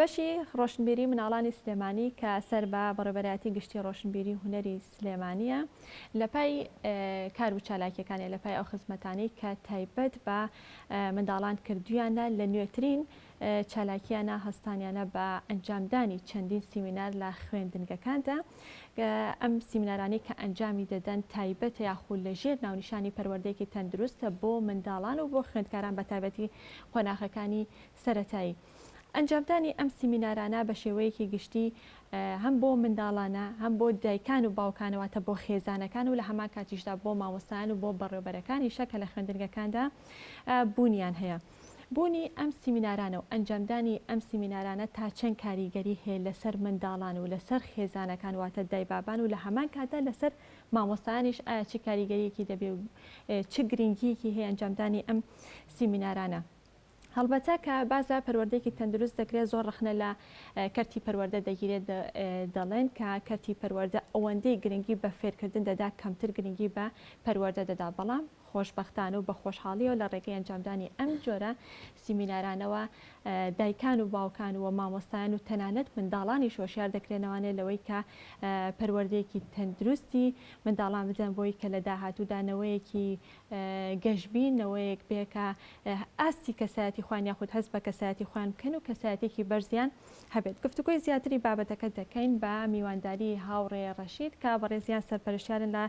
بەشی ڕۆشنبیری مناڵانی سلێمانی کە سەر بە بەڕێبەرایەتی گشتی ڕۆشنبیری هونەری سلێمانیە لە پای کار و چالاکیەکانی لە پای ئەو خزمەتانەی کە تایبەت بە منداڵان کردویانە لە نوێترین چالاکیانە هەستانیانە بە ئەنجامدانی چەندین سیمینار لە خوێندنگەکاندا ئەم سیمینارانی کە ئەنجامی دەدەن تایبەت یاخود لە ژێر ناونیشانی پەروەردەیەکی تەندروستە بۆ منداڵان و بۆ خوێندکاران بە تایبەتی قۆناغەکانی سەرەتایی. ئەنجامدانی ئەم سیمینارانە بە شێوەیەکی گشتی هەم بۆ منداڵانە هەم بۆ دایکان و باوکانەوەتە بۆ خێزانەکان و لە هەمان کاتیشدا بۆ مامۆستایان و بۆ بەڕێوەبەرەکانیشە کە لە خوێندنگەکاندا بوونیان هەیە. بوونی ئەم سیمینارانە و ئەنجامدانی ئەم سیمینارانە تا چەند کاریگەری هەیە لەسەر منداڵان و لەسەر خێزانەکان واتە دایبابان و لە هەمان کاتدا لەسەر مامۆستایانیش ئایا چه کاریگەریەکی دەبێ و چه گرنگیەکی هەیە ئەنجامدانی ئەم سیمینارانە. هەڵبەتە کە بازە پەروەردەیەکی تەندروست دەکرێت زۆر ڕخنە لە کەرتی پەروەردە دەگیرێت دەڵێن کە کەرتی پەروەردە ئەوەندەی گرنگی بە فێرکردن دەدا کەمتر گرنگی بە پەروەردە دەدا بەڵام خۆشبەختانە و بە خۆشحاڵیەوە لە ڕێگەی ئەنجامدانی ئەم جۆرە سیمینارانەوە دایکان و باوکان و مامۆستایان و تەنانەت منداڵانی شۆشیار دەکرێنەوەنێ لەوەی کە پەروەردەیەکی تەندروستی منداڵان بدەن بۆی کە لە داهاتوودانەوەیەکی گەشتبینەوەیەک بێکە ئاستی کەسایەتی خوان یاخود هەست بە کەسایەتی خوان بکەن و کەسایەتێکی بەرزیان هەبێت. گفتوگۆی زیاتری بابەتەکە دەکەین بە میوانداری هاوڕێ ڕەشید کە بەڕێزیان سەرپەرشتیارن لە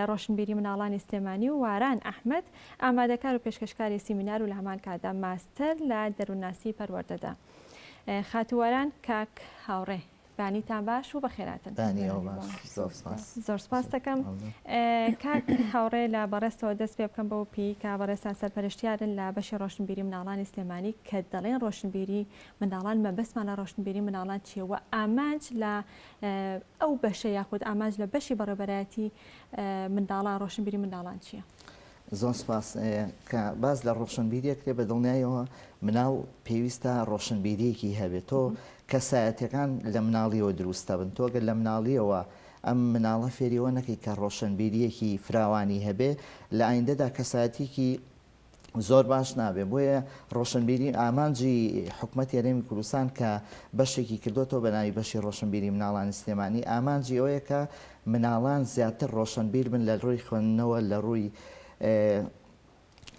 ڕۆشنبیری مناڵانی سلێمانی و واران ئەحمەد ئامادەکار و پێشکەشکاری سیمینار و لە هەمان کاتدا ماستەر لە دەروونناسی پەروەردەدا. خاتووەران کاک هاوڕێ بانیتان باش و بەخێراتن. زۆر سپاس دەکەم. کاک هاوڕێ لە بەڕێستەوە دەست پێ بکەم بەو پێی کە بەڕێستان سەرپەرشتیارن لە بەشی ڕۆشنبیری مناڵانی سلێمانی کە دەڵێن ڕۆشنبیری منداڵان مەبەستمان لە ڕۆشنبیری مناڵان چیە و ئامانج لە ئەو بەشە یاخود ئامانج لە بەشی بەڕێبەرایەتی منداڵان ڕۆشنبیری منداڵان چییە؟ زۆر سپاس کە باز لە ڕۆشنبیریەک لێ بە دڵنیایەوە مناڵ پێویستە ڕۆشنبیریەکی هەبێت تۆ کەسایەتەکان لە مناڵیەوە دروستە بن تۆگە لە مناڵیەوە ئەم مناڵە فێریەوە نەکەی کە ڕۆشنبیریەکی فراوانی هەبێ لە ئایندەدا کەسایەتێکی زۆر باش نابێ. بۆیە ڕۆشنبیری ئامانجی حکوومەتی هەرێمی کوردستان کە بەشێکی کردوتەوە بە ناوی بەشی ڕۆشنبیری مناڵانی سلێمانی ئامانجی ئەوەیە کە مناڵان زیاتر ڕۆشنبیر بن لە ڕووی خوێندنەوە لە ڕووی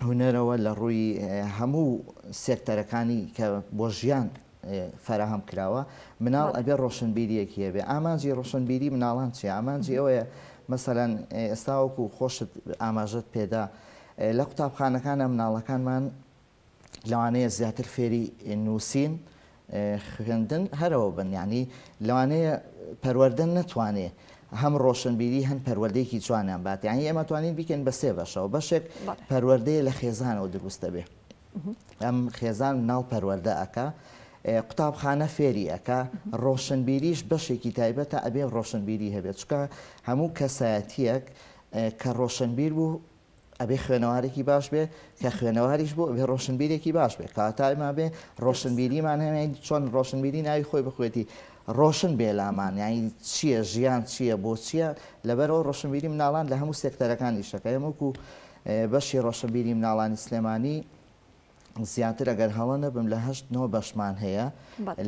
هونەرەوە لە ڕووی هەموو سێکتەرەکانی کە بۆ ژیان فراهەم کراوە مناڵ ئەبێ ڕۆشنبیریەکی هەبێ. ئامانجی ڕۆشنبیری مناڵان چی؟ ئامانجی ئەوەیە مەسەلەن ئێستا وەکو خۆشت ئاماژەت پێدا لە قوتابخانەکانە مناڵەکانمان لەوانەیە زیاتر فێری نووسین خوێندن هەرەوە بن یعنی لەوانەیە پەروەردە نەتوانێ هەم ڕۆشنبیری هەن پەروەردەیەکی جوانیان بات یعنی ئێمە توانین بیکەین بە سێ بەشەوە بەشێک پەروەردەیە لە خێزانەوە دروستە بێ ئەم خێزان ناڵ پەروەردە ئەکا قوتابخانە فێری ئەکا ڕۆشنبیریش بەشێکی تایبەتە ئەبێ ڕۆشنبیری هەبێت چکە هەموو کەسایەتیەک کە ڕۆشنبیر بوو ئەبێ خوێنەوارێکی باش بێ کە خوێنەواریش بوو ئەبێ ڕۆشنبیرێکی باش بێ کاتایما بێ ڕۆشنبیریمان هەیە چۆن ڕۆشنبیری ناوی خۆی بخوێتی ڕۆشن بێلامان یعنی چییە ژیان چییە بۆ چییە لەبەرەوە ڕۆشنبیری مناڵان لە هەموو سێکتەرەکانی شەکە وەکو بەشی ڕۆشنبیری مناڵانی سلێمانی زیاتر ئەگەر هەڵە نەبم لە 8 بەشمان هەیە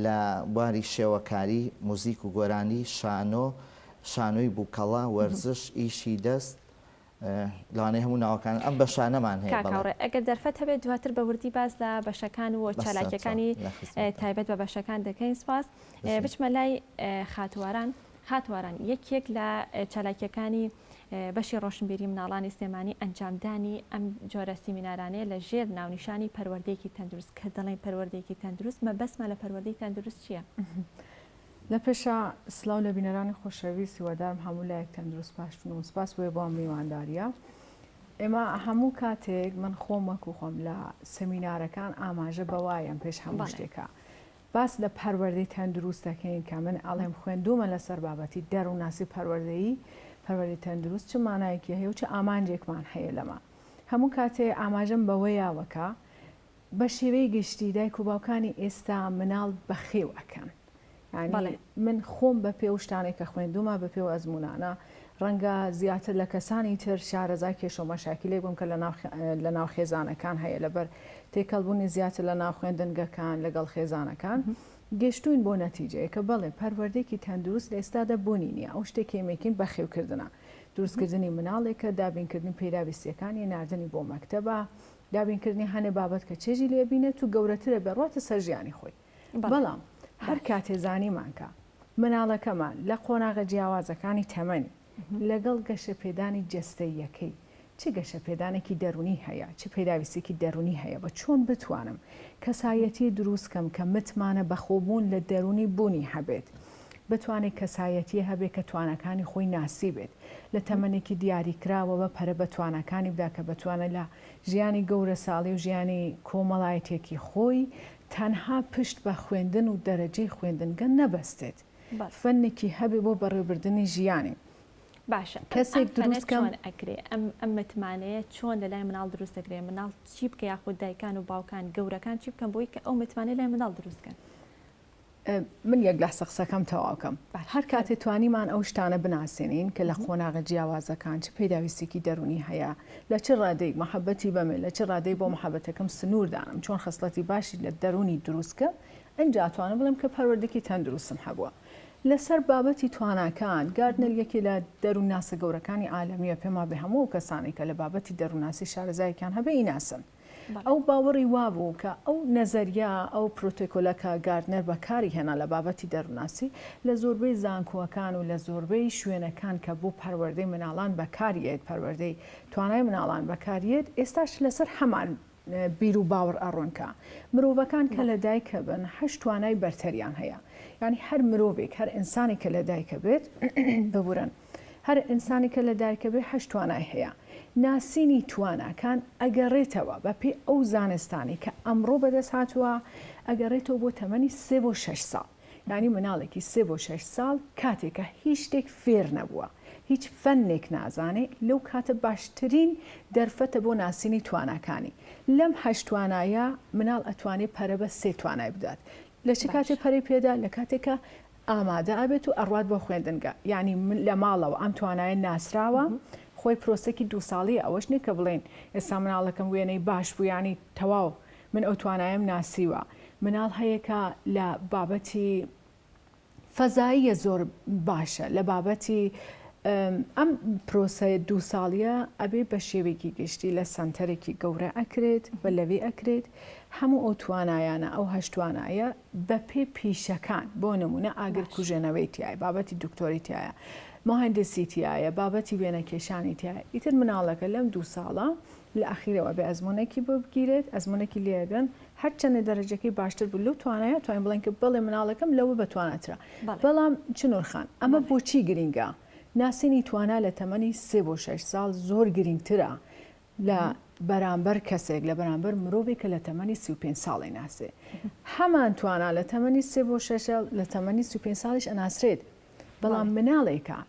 لە بواری شێوەکاری موزیک و گۆرانی شانۆی بووکەڵا وەرزش ئیشی دەست لەوانەیە هەموو ناوەکان ئەم بەشانەمان هەیە. ئەگەر دەرفەت هەبێت دواتر بە وردی باز لە بەشەکان و چالاکیەکانی تایبەت بە بەشەکان دەکەین. سپاس. بچمە لای خاتواران یەکێک لە چالاکیەکانی بەشی ڕۆشنبیری مناڵانی سلێمانی ئەنجامدانی ئەم جۆرە سیمینارانەیە لە ژێر ناونیشانی پەروەردەیەکی تەندروست کە دەڵێن پەروەردەیەکی تەندروست مەبەستمە لە پەروەردەی تەندروست چییە؟ لە پێشە سلااو لە بینەرانی خۆشەویستی وەدارم هەموو لایەک تەندروست پاشتون و سپاس وێ بۆ میوانداریە. ئێمە هەموو کاتێک من خۆم وەکو خۆم لە سەمینارەکان ئاماژە بەوایەم پێش هەموو شتێکە باس لە پەروەردەی تەندروست دەکەین کە من ئەڵێم خوێندومە لەسەر بابەتی دەروونناسی پەروەردەی تەندروست چ مانایەکی هەیە و چه ئامانجێکمان هەیە لەمە هەموو کاتێ ئاماژەم بەوەیاوەکە بە شێوەی گشتی دایک و باوکانی ئێستا مناڵ بەخێو ئەەکەن من خۆم بە پێ شتانێک کە خوێندومە بە پێ ئەزمونانە ڕەنگە زیاتر لە کەسانی تر شارەزای کێشە و مەشاکیلێک بووم کە لە ناو خێزانەکان هەیە لەبەر تێکەڵبوونی زیاتر لە ناو خوێندنگەکان لەگەڵ خێزانەکان گەشتوین بۆ نەتیجەیە کە بەڵێ پەروەردەیەکی تەندروست لە ئێستادا بوونی نییە ئەو شتێک ئێمەکەین بەخێوکردنە دروستکردنی مناڵێکە دابینکردنی پێداویستیەکانی ناردنی بۆ مەکتەبە دابینکردنی هەنێ بابەت کە چێژی لێبینێت و گەورەترە بەڕاتە سەر ژیانی خۆی بەڵام هەر کاتێ زانیمانکە مناڵەکەمان لە قۆناغە جیاوازەکانی تەمەنی لەگەڵ گەشە پێدانی جەستەییەکەی چه گەشە پێدانێکی دەرونی هەیە چه پێداویستێکی دەرونی هەیە بە چۆن بتوانم کەسایەتی دروستکەم کە متمانە بەخۆبوون لە دەرونی بوونی هەبێت بتوانێت کەسایەتی هەبێت کە توانەکانی خۆی ناسی بێت لە تەمەنێکی دیاریکراوەوە پەرە بە توانەکانی بدا کە بتوانە لە ژیانی گەورە ساڵی و ژیانی کۆمەڵایەتێکی خۆی تەنها پشت بە خوێندن و دەرەجەی خوێندنگە نەبەستێت فەنێکی هەبێ بۆ بەڕێوەبردننی ژیانی باشە کەسێک دروستکەم ئەکرێ ئەم متمانەیە چۆن لە لای مناڵ دروست دەکرێت مناڵ چی بکە یاخود دایکان و باوکان گەورەکان چی بکەن بۆی کە ئەو متمانە لای مناڵ دروستکەن من یەک لە قسەکەم تەواوکەم هەر کاتێ توانیمان ئەو شتانە بناسیێنین کە لە قۆناغە جیاوازەکان چه پێداویستێکی دەرونی هەیە لە چ ڕادەی مەحەبەتی بەمێ لە چ ڕادەی بۆ مەحەبەتەکەم سنووردانم چۆن خەسڵەتی باشی لە دەرونی دروستکە ئەنجا توانم بڵێم کە پەروەردەکی تەندروستم هەبووە لەسەر بابەتی تواناکان گاردنەر یەکی لە دەروونناسە گەورەکانی عالەمیە پێما بە هەموو کەسانی کە لە بابەتی دەروونناسی شارەزایەکان هەبێ ئیناسن ئەو باوەڕی وابوو کە ئەو نەزەریا ئەو پرۆتۆکۆلەکە گاردنەر بەکاری هێنا لە بابەتی دەروونناسی لە زۆربەی زانکۆوەکان و لە زۆربەی شوێنەکان کە بۆ پەروەردەی مناڵان بەکاریێت پەروەردەی توانای مناڵان بەکاریێت ئێستاش لەسەر هەمان بیر و باوەڕ ئەڕۆنکە مرۆڤەکان کە لە دایکە بن هەشت توانای بەرتەریان هەیە یعنی هەر مرۆڤێک هەر ئینسانی کە لە دایکە بێت ببورن هەر ئینسانی کە لە دایکە بێت هەشت توانای هەیە ناسینی تواناکان ئەگەڕێتەوە بە پێی ئەو زانستانی کە ئەمڕۆ بەدەست هاتووە ئەگەڕێتەوە بۆ تەمەنی 3 بۆ 6 ساڵ یعنی مناڵێکی 3 بۆ 6 ساڵ کاتێکە هیچ شتێک فێر نەبووە هیچ فەنێک نازانێ لەو کاتە باشترین دەرفەتە بۆ ناسینی تواناکانی لەم هەشت توانایە مناڵ ئەتوانێت پەرە بە 3 توانای بدات لە چ کاتێ پەرەی پێدا لە کاتێکە ئامادە ئابێت و ئەڕوات بۆ خوێندنگە یعنی لە ماڵەوە ئەم توانایە ناسراوە خۆی پرۆسێکی 2 ساڵی ئەوەش نیە کە بڵێن ئێستا مناڵەکەم وێنەی باش بوو ینی تەواو من ئەو توانایم ناسیوە مناڵ هەیەکە لە بابەتی فەزاییە زۆر باشە لە بابەتی ئەم پرۆسە 2 ساڵیە ئەبێ بە شێوێکی گشتی لە سنتەرێکی گەورە ئەکرێت بە لەوێ ئەکرێت هەموو ئەو توانایانە ئەو هەشت توانایە بە پێ پیشەکان بۆ نمونە ئاگر کوژێنەوەی تایە بابەتی دکتۆری تایە مهندسی تایە بابەتی وێنەکێشانی تایە ئیتر مناڵەکە لەم 2 ساڵە لە ئەخیرەوە بێ ئەزمونێکی بۆ بگیرێت ئەزمونێکی لێدەن هەر چەندە دەرەجەکەی باشتر بوو لەو توانایە توانین بڵێن کە بڵێ مناڵەکەم لەوە بەتوانەترە بەڵام چنوورخان ئەمە بۆچی گرینگە ناسینی توانا لە تەمەنی 3 بۆ 6 ساڵ زۆر گرنگترە لە بەرامبەر کەسێک لە بەرامبەر مرۆڤێک کە لە تەمەنی 35 ساڵی ناسێ هەمان توانا لە تەمەنی 3 بۆ 6 لە تەمەنی 35 ساڵیش ئەناسرێت بەڵام مناڵێکە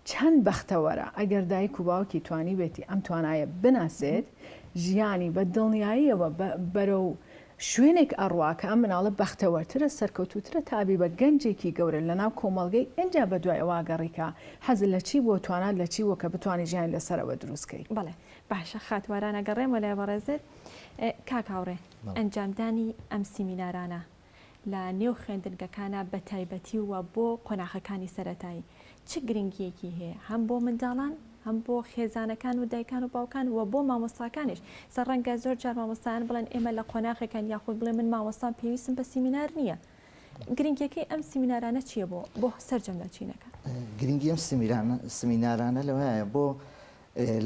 چەند بەختەوەرە ئەگەر دایک و باوکی توانی بێتی ئەم توانایە بناسێت ژیانی بە دڵنیاییەوە بەرەو شوێنێک ئەڕواکە ئەم مناڵە بەختەوەرترە سەرکەوتوترە تابی بە گەنجێکی گەورە لە ناو کۆمەڵگەی ئەنجا بە دوای ئەواگەڕیکە حەز لە چی بۆ توانات لە چی وە کە بتوانانی ژیان لەسەرەوە دروستکەی بڵێ باشە خاتوارانە گەڕێمە لێ بەڕێزت کاکاوڕێ ئەنجامدانی ئەم سیمینارانە لە نێو خوێندنگەکانە بە تایبەتی وە بۆ قۆناغەکانی سەرەتایی چ گرنگیەکی هەیە هەم بۆ منداڵان هەم بۆ خێزانەکان و دایکان و باوکان و بۆ مامۆستاکانیش سەر ڕەنگە زۆر جار مامۆستایان بڵێن ئێمە لە قۆناغێکان یاخود بڵێ من مامۆستام پێویستم بە سیمینار نییە گرنگیەکەی ئەم سیمینارانە چییە بۆ سەرجەم دەچینەکە گرنگی ئەم سیمینارانە لەوەیە بۆ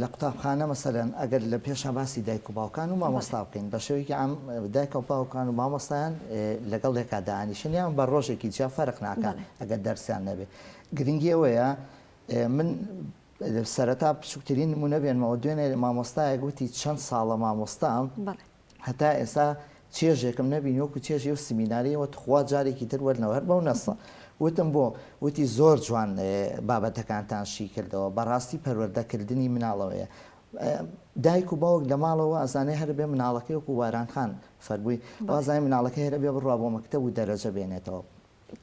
لە قوتابخانە مەسەلەن ئەگەر لە پێشە باسی دایک و باوکان و مامۆستا بکەین بە شێوەیەکی ئەم دایک و باوکان و مامۆستایان لەگەڵ یەکا دانیشتنیان بە ڕۆژێکی جیا فەرق ناکات ئەگەر دەرسیان نەبێت گرنگی ئەوەیە من سەرەتا بچووکترین نمونە بێنمەوە دوێنێ مامۆستایە گوتی چەند ساڵە مامۆستام هەتا ئێستا چێژێکم نەبین وەکو چێژی و سیمیناریەوە خوا جارێکی تر وەرنەوە هەر بەو نەسە وتم بۆ وتی زۆر جوان بابەتەکانتان شی کردەوە بەڕاستی پەروەردەکردنی مناڵەوەیە دایک و باوک لە ماڵەوە ئەزانێ هەر بێ مناڵەکەی وەکو وارانخان فەرمووی وازای مناڵەکە هەرە بێ بڕوا بۆ مەکتەب و دەرەجە بێنێتەوە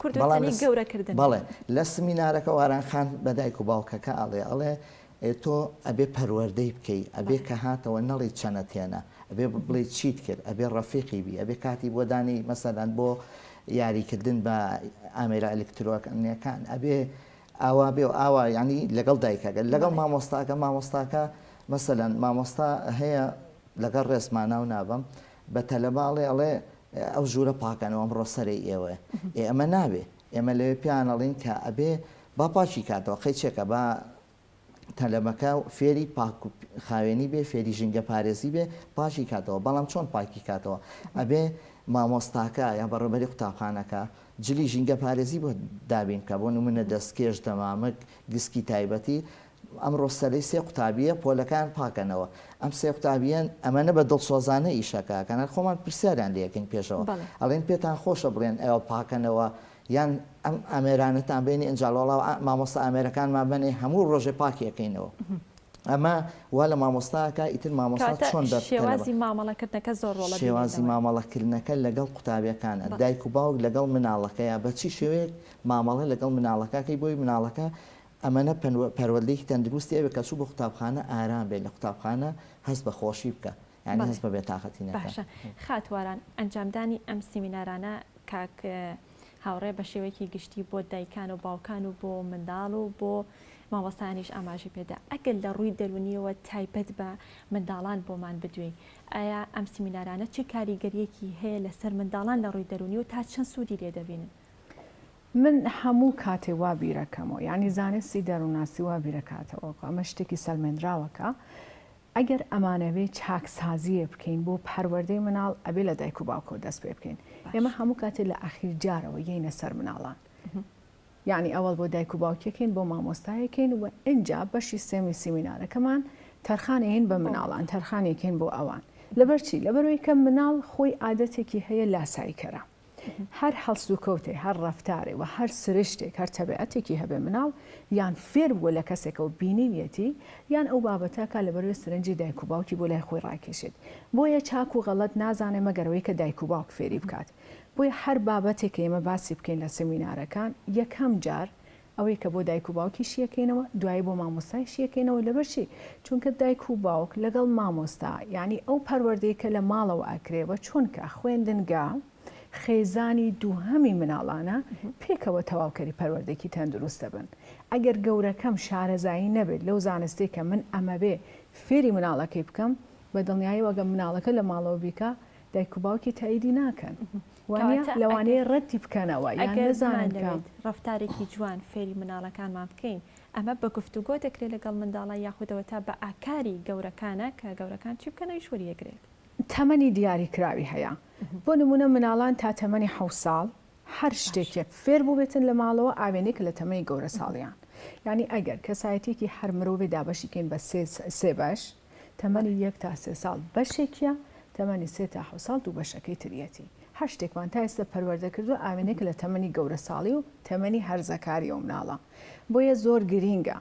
کوردستانی گەورەکردن بەڵێ لە سمینارەکە واران خان بە دایک و باوکەکە ئەڵێ تۆ ئەبێ پەروەردەی بکەیت ئەبێ کە هاتەوە نەڵی چەنە تێنە ئەبێ بڵێ چیت کرد ئەبێ ڕەفیقی بی ئەبێ کاتی بۆ دانی مەسەلەن بۆ یاریکردن بە ئامێرە ئەلکترۆنیەکان ئەبێ ئاوا بێ و ئاوا ینی لەگەڵ دایکەگەل لەگەڵ مامۆستاکە مەسەلەن مامۆستا هەیە لەگەڵ ڕێزمانە و نابم بە تەلەباڵێ ئەڵێ ئەو ژوورە پاکەنەوە ئەمڕۆ سەرەی ئێوە ئەمە نابێ ئێمە لەوێ پیانەڵین کە ئەبێ با پاچی کاتەوە قەیچێکە با تەلەبەکە فێری پاک خاوێنی بێ فێری ژینگە پارێزی بێ پاشی کاتەوە بەڵام چۆن پاکی کاتەوە ئەبێ مامۆستاکە یا بەڕێبەری قوتابخانەکە جلی ژینگە پارێزی بۆ دابین کە بۆ نمونە دەستکێش دەمامک گسکی تایبەتی ئەمڕۆ سەرەی سێ قوتابیە پۆلەکان پاکەنەوە ئەم سێ قوتابیان ئەمەنە بە دڵسۆزانە ئیشەکەکەنە خۆمان پرسیاریان لەکەین پێشەوە ئەڵێن پێتان خۆشە بڵێن ئێوە پاکەنەوە یان ئەم ئامێرانتان بینی ئەنجاڵۆڵا مامۆستا ئامێرەکانمان بنێ هەموو ڕۆژێ پاکیەکەینەوە ئەمە وا لە مامۆستاکە ئیتر مامۆستا چۆن شێوازی مامەڵەکردنەکە زۆر ڕۆڵە شێوازی مامەڵەکردنەکە لەگەڵ قوتابیەکانە دایک و باوک لەگەڵ مناڵەکەیە بەچی شێوەیەک مامەڵە لەگەڵ مناڵەکەکەی بۆی مناڵەکە ئەمەنە پەروەردەیەکی تەندروستی ئەوێ کە چوو بە قوتابخانە ئارام بێت لە قوتابخانە هەست بە خۆشی بکە یعنی هەست بە بێتاقەتی نەکە. باشە خاتواران ئەنجامدانی ئەم سیمینارانە کاک هاوڕێ بە شێوەیەکی گشتی بۆ دایکان و باوکان و بۆ منداڵ و بۆ مامۆستانیش ئاماژی پێدا ئەگەر لە ڕووی دەرونیەوە تایبەت بە منداڵان بۆمان بدوێ ئایا ئەم سیمینارانە چه کاریگەریەکی هەیە لەسەر منداڵان لە ڕووی دەرونی و تا چەند سوودی لێ دەبینن؟ من هەموو کاتێ وا بیرەکەمەوە یعنی زانستی دەرووناسی وا بیرەکاتەوە ئەمە شتێکی سەلمێنراوەکە ئەگەر ئەمانەوێ چاکسازیە بکەین بۆ پەروەردەی مناڵ ئەبێ لە دایک و باوکۆ دەست پێ بکەین ئێمە هەموو کاتێ لە ئاخیر جارەوە یینە سەر مناڵان یعنی ئەوەڵ بۆ دایک و باوکەکەین بۆ مامۆستایەکەین و اینجا بەشی سێمی سیمینارەکەمان تەرخانەیەن بە مناڵان تەرخانێکین بۆ ئەوان لەبەرچی لەبەرەوەی کە مناڵ خۆی عادەتێکی هەیە لاسایکەرە هەر هەڵسوکەوتێ هەر ڕەفتارێ و هەر سرشتێک هەر تەبیعەتێکی هەبێ مناڵ یان فێر بووە لە کەسێکە و بینیویەتی یان ئەو بابەتەکە لەبەروی سرنجی دایک و باوکی بۆ لای خۆی ڕاکێشێت بۆیە چاک و غەڵەت نازانێ مەگەرەوەی کە دایک و باوک فێری بکات بۆیە هەر بابەتێک ئێمە باسی بکەین لە سمینارەکان یەکەم جار ئەوەی کە بۆ دایک و باوکی شیەکەینەوە دوای بۆ مامۆستای شیەکەینەوە لەبەرچی چونکە دایک و باوک لەگەڵ مامۆستا ینی ئەو پەروەردەیەکە لە ماڵەوە ئەکرێەوە چونکە خوێندنگا خێزانی دووهەمی مناڵانە پێکەوە تەواوکەری پەروەردەیەکی تەندروست دەبن ئەگەر گەورەکەم شارەزایی نەبێت لەو زانستی کە من ئەمە بێ فێری مناڵەکەی بکەم بە دڵنیایی وەگە مناڵەکە لە ماڵەوە بیکە دایک و باوکی تاییدی ناکەن وانە لەوانەیە ڕەتی بکەنەوە یان نەزانن ڕەفتارێکی جوان فێری مناڵەکانمان بکەین ئەمە بە گفتوگۆ دەکرێت لەگەڵ منداڵە یاخودەوە تا بە ئاکاری گەورەکانە کە گەورەکان چی بکەنەوەی شوریەگرێت تەمەنی دیاریکراوی هەیە بۆ نمونە مناڵان تا تەمەنی 7 ساڵ هەر شتێکێک فێر بوو بێتن لە ماڵەوە ئاوێنێک لە تەمەنی گەورە ساڵیان ینی ئەگەر کەسایەتێکی هەر مرۆڤێ دابەشیکەین بە سێ بەش تەمەنی 1 تا 3 ساڵ بەشێکیە تەمەنی 3 تا 7 ساڵ دوو بەشەکەی تریەتی هەر شتێکمان تا ئێستا پەروەردە کردو ئاوێنێک لە تەمەنی گەورە ساڵی و تەمەنی هەرزەکاری ئەو مناڵە بۆیە زۆر گرینگە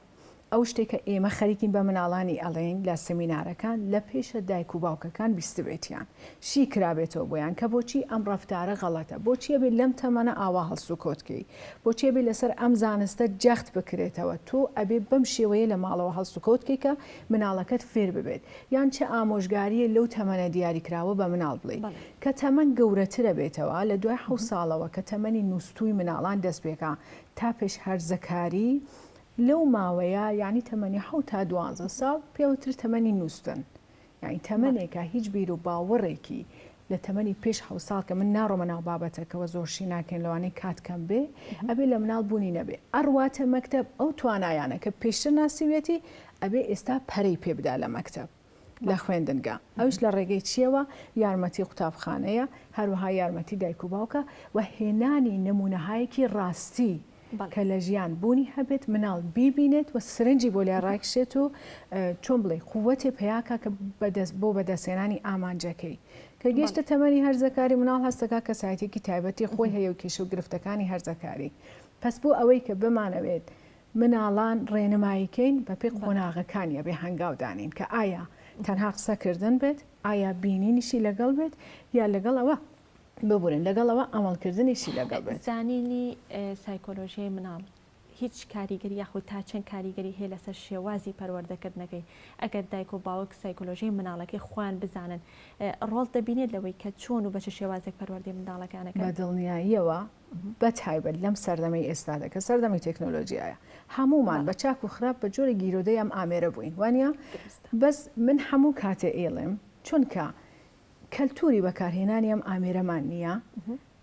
ئەو شتێکە ئێمە خەریکین بە مناڵانی ئەڵێن لە سمینارەکان لە پێشە دایک و باوکەکان بیستبێتیان شی کرابێتەوە بۆیان کە بۆچی ئەم ڕەفتارە غەڵەتە بۆچیە بێت لەم تەمەنە ئاوا هەڵسوکۆتکەی بۆچیە بێت لەسەر ئەم زانستە جەخت بکرێتەوە تۆ ئەبێ بەم شێوەیە لە ماڵەوە هەڵسوکۆتکەی کە مناڵەکەت فێر ببێت یان چه ئامۆژگاریە لەو تەمەنە دیاریکراوە بە مناڵ بڵێ کە تەمەن گەورەترە بێتەوە لە دوای 7 ساڵەوە کە تەمەنی نووسوی مناڵان دەست پێکا تا پێش هەرزەکاری لەو ماوەیە یعنی تەمەنی 7 تا 12 ساڵ پێوتر تەمەنی نووسن یعنی تەمەنێکە هیچ بیر و باوەڕێکی لە تەمەنی پێش 7 ساڵ کە من ناڕۆمە ناو بابەتەکەەوە زۆرشی ناکەین لەوانەی کاتکەم بێ ئەبێ لە مناڵ بوونی نەبێ ئەڕواتە مەکتەب ئەو توانایانە کە پێشتر ناسیوێتی ئەبێ ئێستا پەرەی پێبدا لە مەکتەب لە خوێندنگا ئەوش لە ڕێگەی چیەوە یارمەتی قوتابخانەیە هەروەها یارمەتی دایک و باوکە و هێنانی نمونەهایەکی ڕاستی کە لە ژیان بوونی هەبێت مناڵ بیبینێت و سرنجی بۆ لای ڕاکشێت و چۆن بڵێ قووەتێ پێیاکە کە بۆ بەدەستێنانی ئامانجەکەی کە گەیشتە تەمەنی هەرزەکاری مناڵ هەستەکە کەسایەتێکی تایبەتی خۆی هەیە و کێشە و گرفتەکانی هەرزەکاری پس بۆ ئەوەی کە بمانەوێت مناڵان ڕێنماییکەین بە پێی قۆناغەکانیە بێ هەنگاودانین کە ئایا تەنها قسەکردن بێت ئایا بینینیشی لەگەڵ بێت یا لەگەڵ ئەوە ببورن لەگەڵەوە ئەمەڵکردنیشی لەگەڵ بێت. زانینی سایکۆلۆژیای مناڵ هیچ کاریگەری یاخود تا چەند کاریگەری هەیە لەسەر شێوازی پەروەردەکردنەکەی ئەگەر دایک و باوک سایکۆلۆژیای مناڵەکەی خوان بزانن ڕۆڵ دەبینێت لەوەی کە چۆن و بە چ شێوازێک پەروەردەی منداڵەکانەکە بە دڵنیاییەوە بە تایبەت لەم سەردەمەی ئێستادا کە سەردەمی تەکنۆلۆژیایە هەمومان بە چاک و خراپ بە جۆری گیرۆدەی ئەم ئامێرە بووین وانە بەس من هەموو کاتێ ئێڵێم چونکە کەلتوری بەکارهێنانی ئەم ئامێرەمان نییە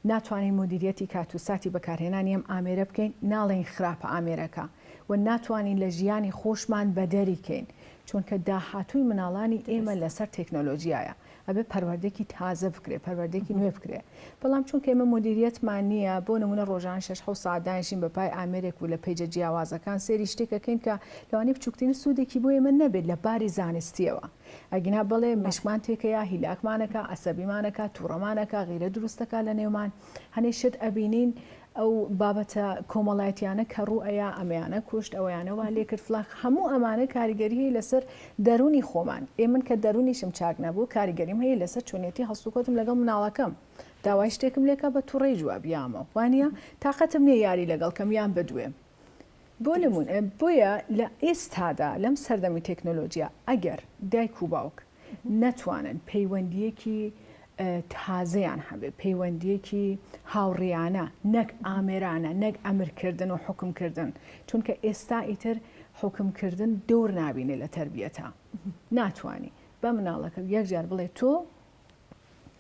ناتوانین مدیریەتی کات و ساتی بەکارهێنانی ئەم ئامێرە بکەین ناڵێن خراپە ئامێرەکە و ناتوانین لە ژیانی خۆشمان بەدەریکەین چونکە داهاتووی مناڵانی ئێمە لەسەر تەکنۆلۆژیایە ئەبێ پەروەردەیەکی تازە بکرێ پەروەردەیەکی نوێ بکرێ بەڵام چونکە ئێمە مدیریەتمان نییە بۆ نمونە ڕۆژان 6 ساعتدانشین بە پای ئامێرێک و لە پێیجە جیاوازەکان سێری شتێکەکەین کە لەوانەیە بچووکترین سوودێکی بۆ ئێمە نەبێت لە باری زانستیەوە ئەگینا بڵێ مشکمان تێکەیە هیلاکمانەکە ئەسەبیمانەکە تووڕەمانەکە غیرە دروستەکە لە نێومان هەنێ شت ئەبینین ئەو بابەتە کۆمەڵایەتیانە کە ڕوئەیە ئەمەیانە کوشت ئەویانەوە لێکرد فلاک هەموو ئەمانە کاریگەری لەسەر دەرونی خۆمان من کە دەرونیشم چاک نەبوو کاریگەریم هەیە لەسەر چۆنێتی هەستوکۆتم لەگەڵ مناڵەکەم داوای شتێکم لێکە بە تووڕێی جوابیامە وانە تااقەتم نییە یاری لەگەڵ کەمیان بدوێم بۆ نمون بۆیە لە ئێستادا لەم سەردەمی تەکنۆلۆژیا ئەگەر دایک و باوک نەتوانن پەیوەندیەکی تازەیان هەبێ پەیوەندیەکی هاوڕێیانە نەک ئامێرانە نەک ئەمرکردن و حکمکردن چونکە ئێستا ئیتر حکمکردن دەور نابینێ لە تربیەتە ناتوانانی بە مناڵەکە یەکجار بڵێ تۆ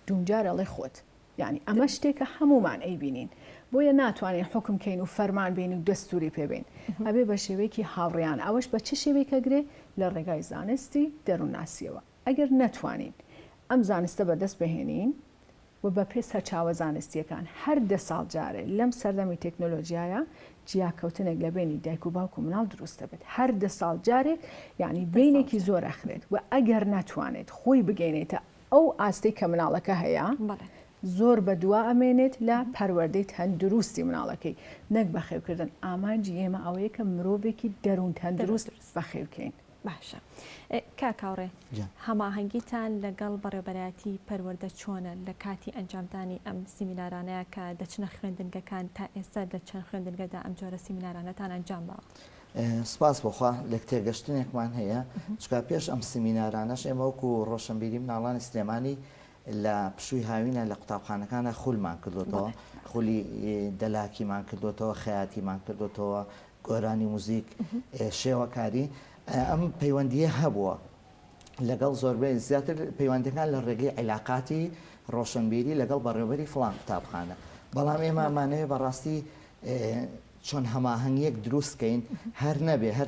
دومجار ئەڵێ خۆت یعنی ئەمە شتێکە هەمومان ئەیبینین بۆیە ناتوانین حکمکەین و فەرمان بین و دەستوری پێبین ئەبێ بە شێوەیەکی هاوڕێیان ئەوەش بە چه شێوەیەکە گرێ لە ڕێگای زانستی دەروونناسیەوە ئەگەر نەتوانین ئەم زانستە بەدەست بهێنین و بە پێ سەرچاوە زانستیەکان هەر 10 ساڵ جارێ لەم سەردەمی تەکنۆلۆژیایە جیاکەوتنێک لە بینی دایک و باوک و مناڵ دروست دەبێت هەر 10 ساڵ جارێک یعنی بینێکی زۆر ئەخرێت و ئەگەر ناتوانێت خۆی بگەینێتە ئەو ئاستەی کە مناڵەکە هەیە زۆر بە دوا ئەمێنێت لە پەروەردەی تەندروستی مناڵەکەی نەک بەخێوکردن ئامانجی ئێمە ئەوەیە کە مرۆڤێکی دەروون تەندروست بەخێوکەین باشە کاکاوڕێ هەماهەنگیتان لەگەڵ بەڕێوەبەرایەتی پەروەردە چۆنە لە کاتی ئەنجامدانی ئەم سیمینارانەیە کە دەچنە خوێندنگەکان تا ئێستا لە چەند خوێندنگەدا ئەم جۆرە سیمینارانەتان ئەنجام باوە سپاس بۆخوا لە تێگەشتنێکمان هەیە چکە پێش ئەم سیمینارانەش ئێمە وەکو ڕۆشنبیری مناڵانی سلێمانی لە پشووی هاوینە لە قوتابخانەکانە خولمان کردوتەوە خولی دەلاکیمان کردوتەوە خەیاتیمان کردوتەوە گۆرانی موزیک شێوەکاری ئەم پەیوەندیە هەبووە لەگەڵ زۆربەی زیاتر پەیوەندەکان لە ڕێگەی عیلاقاتی ڕۆشنبیری لەگەڵ بەڕێوەبەری فڵان قوتابخانە بەڵام ئێمە ئەمانەوێ بەڕاستی چۆن هەماهەنگیەک دروستکەین هەر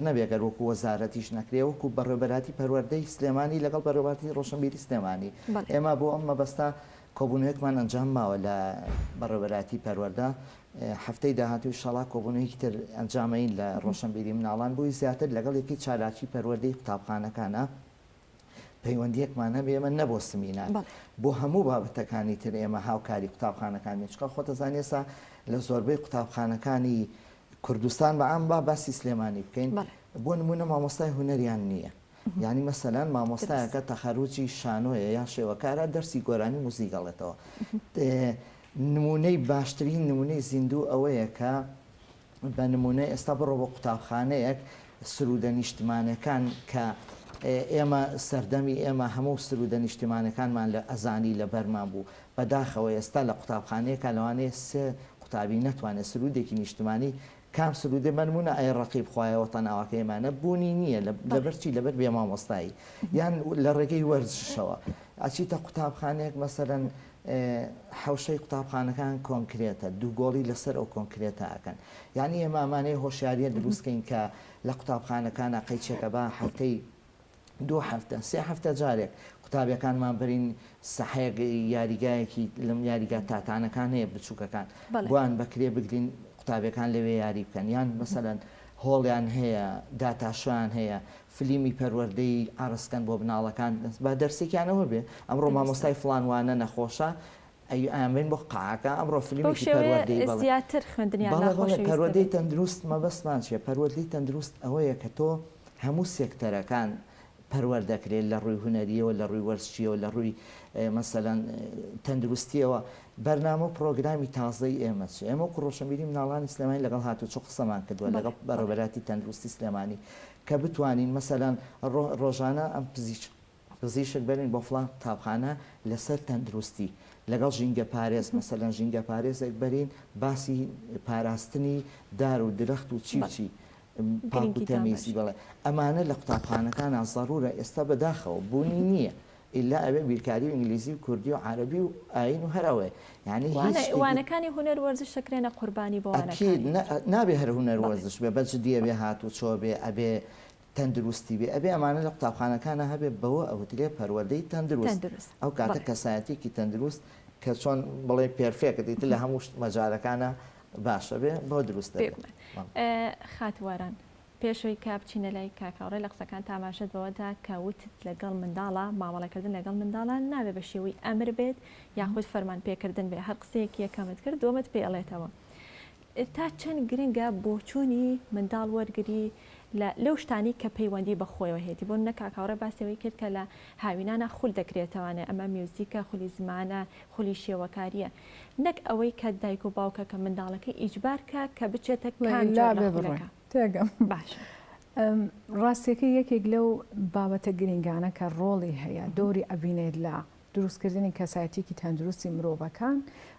نەبێ گەر وەکو وەزارەتیش نەکرێ وەکو بەڕێوەبەراتی پەروەردەی سلێمانی لەگەڵ بەڕێوەبەراتی ڕۆشنبیری سلێمانی ئێمە بۆ ئەم مەبەستا کۆبوونەوەیەکمان ئەنجام ماوە لە بەڕێوەبەراتی پەروەردە هەفتەی داهاتوی شەڵا کۆبوونەوەیەکی تر ئەنجامەین لە ڕۆشنبیری مناڵان بووی زیاتر لەگەڵ یەکی چالاکی پەروەردەی قوتابخانەکانە پەیوەندیەکمان هەبێ ئێمە نەبۆ سمینار بۆ هەموو بابەتەکانی تر ئێمە هاوکاری قوتابخانەکانی چکە خۆتەزانانی ئێستا لە زۆربەی قوتابخانەکانی کوردستان بەعام باسی سلێمانی بکەین بۆ نمونە مامۆستای هونەریان نییە یعنی مەسەلەن مامۆستایەکە تەخەروجی شانۆیە یان شێوەکارە دەرسی گۆرانی موزیک گەڵێتەوە نمونەی باشترین نمونەی زیندوو ئەوەیە کە بە نمونەی ئێستا بڕۆ بۆ قوتابخانەیەک سرودە نیشتمانەکان کە ئێمە سەردەمی ئێمە هەموو سرودە نیشتمانەکانمان لە ئەزانی لە بەرمان بوو بەداخەوە ئێستا لە قوتابخانەیەکە لەوانەیە سێ قوتابی نەتوانێت سرودێکی نیشتمانی کام سرودێ بنمونە ئای ڕقیب خوایەوە تەناوەکەیمانە بوونی نییە لەبەرچی لەبەر بێ مامۆستایی یان لە ڕێگەی وەرزشەوە ئەچیتە قوتابخانەیەک مەسەرەن حوشەی قوتابخانەکان کۆنکرێتە دوو گۆڵی لەسەر ئەو کۆنکرێتە ئەکەن یعنی ئێمامانەیە هۆشیاریە دروستکەین کە لە قوتابخانەکانە قەیچێکە بە هەفتەی 2 هەفتە 3 هەفتە جارێک قوتابیەکانمان برین سەحەیەک یاریگایەکی لەم یاریگا تاتانەکان هەیە بچووکەکان بوان بەکرێ بگرین قوتابیەکان لەوێ یاری بکەن یان مەسەلەن هۆڵیان هەیە داتاشویان هەیە فلیمی پەروەردەی ئارسکەن بۆ بناڵەکان با دەرسێکیانەوە بێ ئەمڕۆ مامۆستای فڵانوانە نەخۆشە ئەمێن بۆ قاعەکە ئەمڕۆ فلیمێکی پەروەردەی زیاتر خوێندنیان پەروەردەی تەندروست مەبەستمان چیە پەروەردەی تەندروست ئەوەیە کە تۆ هەموو سێکتەرەکان پەروەردەکرێت لە ڕووی هونەریەوە لە ڕووی وەرزشیەوە لە ڕووی مەسەلەن تەندروستیەوە بەرنامە و پرۆگرامی تازەی ئێمە چ ئێمە و ڕۆشنبیری مناڵانی سلێمانی لەگەڵ هاتوچۆ قسەمان کردووە لەگەڵ بەڕێوەبەراتی تەندروستی سلێمانی کە بتوانین مەسەلەن ڕۆژانە ئەم پزیشک بەرین بۆ فڵان تاپخانە لەسەر تەندروستی لەگەڵ ژینگە پارێز مەسەلەن ژینگە پارێزێک بەرین باسی پاراستنی دار و درەخت و چی پاک و تەمیزی بڵێ ئەمانە لە قوتابخانەکانە زەڕورە ئێستا بەداخەوە بوونی نییە ئللا ئەوێ بیرکاری و ئینگلیزی و کوردی و عەرەبی و ئاین و هەرەوەی یعنی وانەکانی هونەر وەرزش دەکرێنە قوربانی بۆ وانەکانی نابێ هەر هونەر وەرزش بێ بەجددیە بێ هاتوچۆ بێ ئەبێ تەندروستی بێ ئەبێ ئەمانە لە قوتابخانەکانە هەبێ بەوە ئەوترێ پەروەردەی تەندروست ئەو کاتە کەسایەتێکی تەندروست کە چۆن بڵێ پێرفێکت دیتر لە هەموو مەجارەکانە باشە بێ بۆ دروست خاتواران پێشەوەی کا بچینە لای کاکاوڕێ لە قسەکان تاماشت بەوەدا کەوتت لەگەڵ منداڵە مامەڵەکردن لەگەڵ منداڵان نابێ بە شێوەی ئەمر بێت یاخود فەرمان پێکردن بێ هەر قسەیەکی یەکەمت کرد دۆمت پێ ئەڵێتەوە تا چەند گرنگە بۆچوونی منداڵ وەرگری لەو شتانی کە پەیوەندی بەخۆیەوە هێتی بۆ نە کاکاوڕێ باسەوەی کرد کە لە هاوینانە خول دەکرێتەوانێ ئەمە میوزیکە خولی زمانە خولی شێوەکاریە نەک ئەوەی کە دایک و باوکە کە منداڵەکە ئیجبارکە کە بچێتە تێگەم باش ڕاستیەکە یەکێک لەو بابەتە گرنگانە کە ڕۆڵی هەیە دۆری ئەبینێت لە دروستکردنی کەسایەتێکی تەندروستی مرۆڤەکان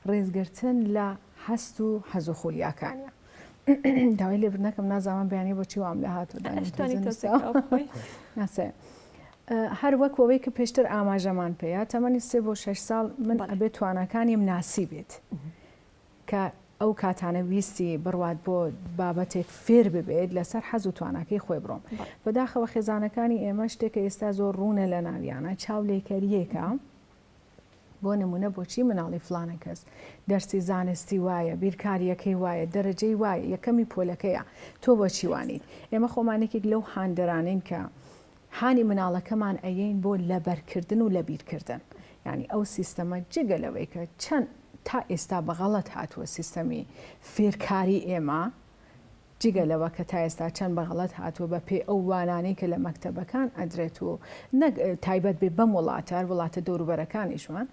ڕێزگرتن لە هەست و حەزوخۆلیاکانە داوای لێبرنەکەم نازانم بەیانی بۆچی وام لە هاتووداناسێ هەر وەکەوەی کە پێشتر ئاماژەمان پێەیە تەمەنی 3 بۆ 6 ساڵ من ئەبێت توانەکانیم ناسی بێت کە ئەو کاتانە ویستی بڕوات بۆ بابەتێک فێر ببێت لەسەر حەز و توانەکەی خۆی بڕۆم بەداخەوە خێزانەکانی ئێمە شتێکە ئێستا زۆر ڕوونە لە ناویانە چاولێکەریەکە بۆ نمونە بۆچی مناڵی فلانە کەس دەرسی زانستی وایە بیرکاریەکەی وایە دەرەجەی وایە یەکەمی پۆلەکەیە تۆ بۆچی وانیت ئێمە خۆمانێکێک لەو هاندەرانین کە هانی مناڵەکەمان ئەیین بۆ لەبەرکردن و لەبیرکردن یعنی ئەو سیستەمە جگە لەوەی کە چەند تا ئێستا بەغەڵەت هاتووە سیستەمی فێرکاری ئێمە جگە لەوە کە تا ئێستا چەند بەغەڵەت هاتووە بە پێ ئەو وانانەی کە لە مەکتەبەکان ئەدرێت و تایبەت بێ بەم وڵاتە دەوروبەرەکانیشمان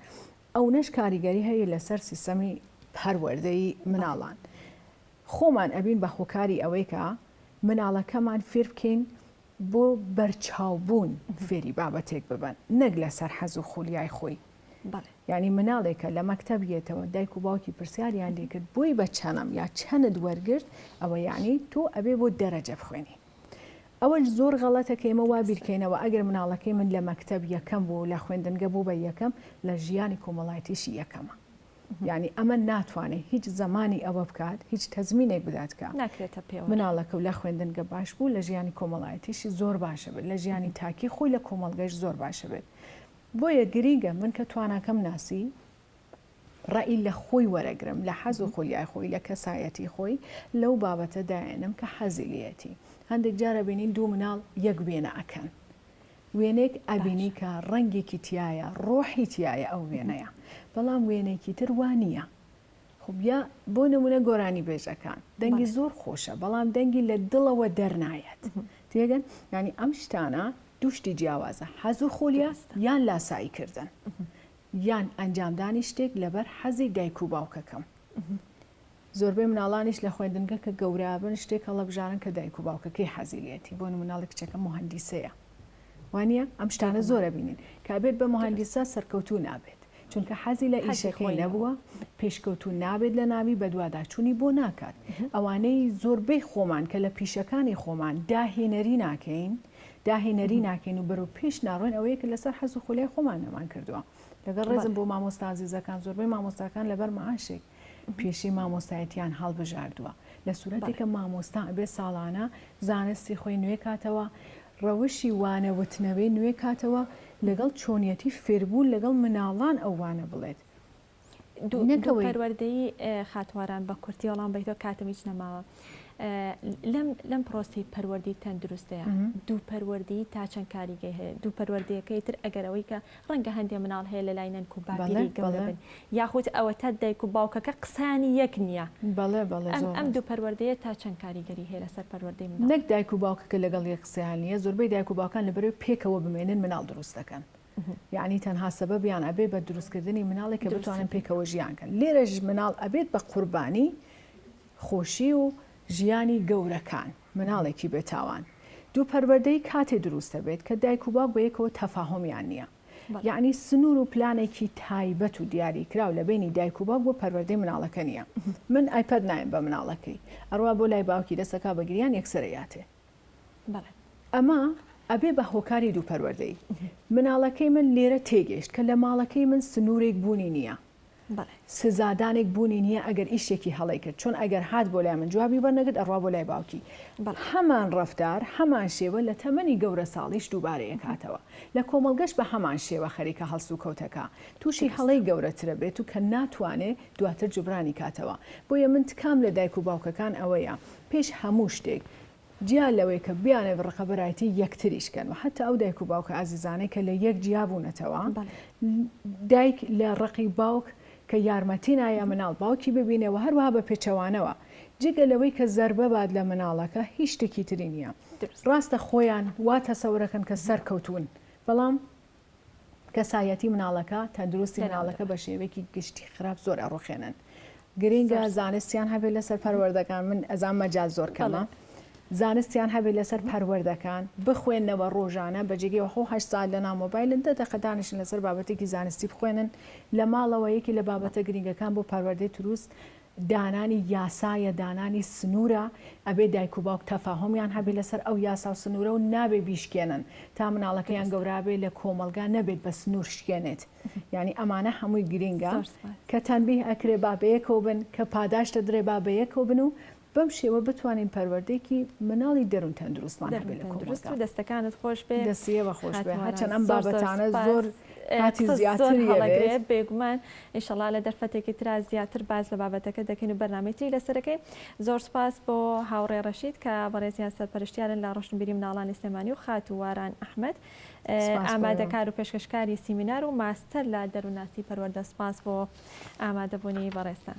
ئەو نەش کاریگەری هەیە لەسەر سیستەمی پەروەردەی مناڵان خۆمان ئەبین بە خۆکاری ئەوەی کە مناڵەکەمان فێر بکەین بۆ بەرچاوبوون فێری بابەتێک ببن نەک لەسەر حەز و خولیای خۆی یعنی مناڵێکە لە مەکتەبیێتەوە دایک و باوکی پرسیاریان لێکرد بۆی بە چەنم یا چەند وەرگرت ئەوە یعنی تۆ ئەبێ بۆ دەرەجە بخوێنی ئەوەش زۆر غەڵەتە کە ئێمە وا بیرکەینەوە ئەگەر مناڵەکەی من لە مەکتەب یەکەم بوو لە خوێندنگە بوو بە یەکەم لە ژیانی کۆمەڵایەتیشی یەکەمە یعنی ئەمە ناتوانێت هیچ زمانی ئەوە بکات هیچ تەزمینێک بدات کە مناڵەکە و لە خوێندنگە باش بوو لە ژیانی کۆمەڵایەتیشی زۆر باشە بێت لە ژیانی تاکی خۆی لە کۆمەڵگەش زۆر باشە بێت بۆیە گرینگە من کە تواناکەم ناسی ڕئی لە خۆی وەرەگرم لە حەز و خۆلیای خۆی لە کەسایەتی خۆی لەو بابەتە دایێنم کە حەزیلیەتی هەندێک جارە بینین دوو مناڵ یەک وێنە ئەکەن وێنێک ئەبینی کە ڕەنگێکی تایە ڕۆحی تایە ئەو وێنەیە بەڵام وێنێکی تر وانە خب یا بۆ نمونە گۆرانی بێژەکان دەنگی زۆر خۆشە بەڵام دەنگی لە دڵەوە دەرنایەت تێگەن ینی ئەم شتانە دوشتی جیاوازە حەز و خۆلیا یان لاسایی کردن یان ئەنجامدانی شتێک لەبەر حەزی دایک و باوکەکەم زۆربەی مناڵانیش لە خوێندنگە کە گەورابن شتێک هەڵەبژارن کە دایک و باوکەکەی حەزیلێتی بۆ مناڵێک کچەکە مهندیسەیە وانە ئەم شتانە زۆرە بینین کابێت بە مهندیسە سەرکەوتوو نابێت چونکە حەزی لە ئیشەکەی نەبووە پێشکەوتوو نابێت لە ناوی بە دوواداچوونی بۆ ناکات ئەوانەی زۆربەی خۆمان کە لە پیشەکانی خۆمان داهێنەری ناکەین داهێنەری ناکەین و بەرەو پێش ناڕۆین ئەوەیە کە لەسەر حەز و خۆلیای خۆمان نەمان کردووە لەگەڵ ڕێزم بۆ مامۆستا عەزیزەکان زۆربەی مامۆستاکان لەبەر مەعاشێک پێشی مامۆستایەتیان هەڵبژاردووە لە سوورەتێک کە مامۆستا ئەبێ ساڵانە زانستی خۆی نوێ کاتەوە ڕەوشی وانەوتنەوەی نوێ کاتەوە لەگەڵ چۆنیەتی فێربوون لەگەڵ مناڵان ئەو وانە بڵێت دوو پەروەردەیی خاتواران بە کورتی وەڵام بەیتۆ کاتەمیش نەماوە. لەم پرۆسی پەروەردی تەندروستەیە دوو پەروەردی تا چەند کاریگەی هەیە دوو پەروەردەیەکەی تر ئەگەرەوەی کە ڕەنگە هەندێک مناڵ هەیە لە لای نەنک و باپیری گەورە بن یاخود ئەوە تا دایک و باوکەکە قسانی یەک نییە ئەم دوو پەروەردەیە تا چەند کاریگەری هەیە لەسەر پەروەردەی مناڵ نەک دایک و باوکەکە لەگەڵ یەک قسەیان نییە زۆربەی دایک و باوکان لەبەرەوەی پێکەوە بمێنن مناڵ دروست دەکەن یعنی تەنها سەبەبیان ئەبێ بە دروستکردنی مناڵێک کە بتوانن پێکەوە ژیانکەن لێرەش مناڵ ئەبێت بە قوربانی خۆشی و ژیانی گەورەکان مناڵێکی بێتاوان دوو پەروەردەی کاتێ دروستە بێت کە دایک و باوک بە یەکەوە تەفاهمیان نییە یعنی سنوور و پلانێکی تایبەت و دیاری کراو لە بینی دایک و باوک بۆ پەروەردەی مناڵەکە نییە من ئایپەد نایم بە مناڵەکەی ئەڕوا بۆ لای باوکی دەستەکە بەگریان یەکسەرەیاتێ ئەمە ئەبێ بە هۆکاری دوو پەروەردەی مناڵەکەی من لێرە تێگەشت کە لە ماڵەکەی من سنوورێک بوونی نییە سزادانێک بوونی نییە ئەگەر ئیشێکی هەڵی کرد چۆن ئەگەر هات بۆ لای من جوابی بەرنەگرت ئەڕوا بۆ لای باوکی هەمان ڕەفتار هەمان شێوە لە تەمەنی گەورە ساڵیش دووبارەیە کاتەوە لە کۆمەڵگەشت بە هەمان شێوە خەریکە هەڵسو کەوتەکە تووشی هەڵەی گەورەترە بێت و کە ناتوانێت دواتر جوبرانی کاتەوە بۆیە من تکام لە دایک و باوکەکان ئەوەیە پێش هەموو شتێک جیا لەوەی کە بیانێ ڕقەبەرایەتی یەکتریشکەن و حتا ئەو دایک و باوکە ئازیزانەی کە لە یەک جیابوونەتەوە دایک لە ڕقی باوک کە یارمەتی نایە مناڵ باوکی ببینێەوە هەروەها بە پێچەوانەوە جگە لەوەی کە زەربە باد لە مناڵەکە هیچ شتێکی تری نییە ڕاستە خۆیان وا تەسەورەکەن کە سەرکەوتون بەڵام کەسایەتی مناڵەکە تەندروستی مناڵەکە بە شێوەیەکی گشتی خراپ زۆر ئەڕۆخێنن گرنگە زانستیان هەبێت لەسەر پەروەردەکان من ئەزان مەجال زۆر کەمە زانستیان هەبێت لەسەر پەروەردەکان بخوێنەوە ڕۆژانە بەجێگەوە خۆ 8 ساعت لە ناومۆبایلن دەقەدانشن لەسەر بابەتێکی زانستی بخوێنن لە ماڵەوە یەکی لە بابەتە گرنگەکان بۆ پەروەردەی دروست دانانی یاسایە دانانی سنوورە ئەبێ دایک و باوک تەفاهمیان هەبێت لەسەر ئەو یاسا و سنوورە و نابێ بیشکێنن تا مناڵەکەیان گەورابێ لە کۆمەلگا نەبێت بە سنوور شکێنێت یعنی ئەمانە هەمووی گرنگە کە تەنبیه ئەکرێ با بەیەکەوە بن کە پاداشتە درێ با بەیەکەوە بن و بەم شێوە بتوانین پەروەردەیەکی مناڵی دەروون تەندروستمان هەبێت لە کۆمەلگا دەستەکانت خۆش بێ دەستیە بە خۆش بێ هەرچەند ئەم بابەتانە زۆر کاتی زیاتر هەڵەگرێت بێگومان ئینشەڵا لە دەرفەتێکی ترا زیاتر باز لە بابەتەکە دەکەین و بەرنامەی لەسەرەکەی زۆر سپاس بۆ هاوڕێ ڕەشید کە بەڕێزیان سەرپەرشتیارن لە ڕۆشنبیری مناڵانی سلێمانی و خاتوواران ئەحمەد ئامادەکار و پێشکەشکاری سیمینار و ماستەر لە دەرووناسی پەروەردە سپاس بۆ ئامادەبوونی بەڕێستان.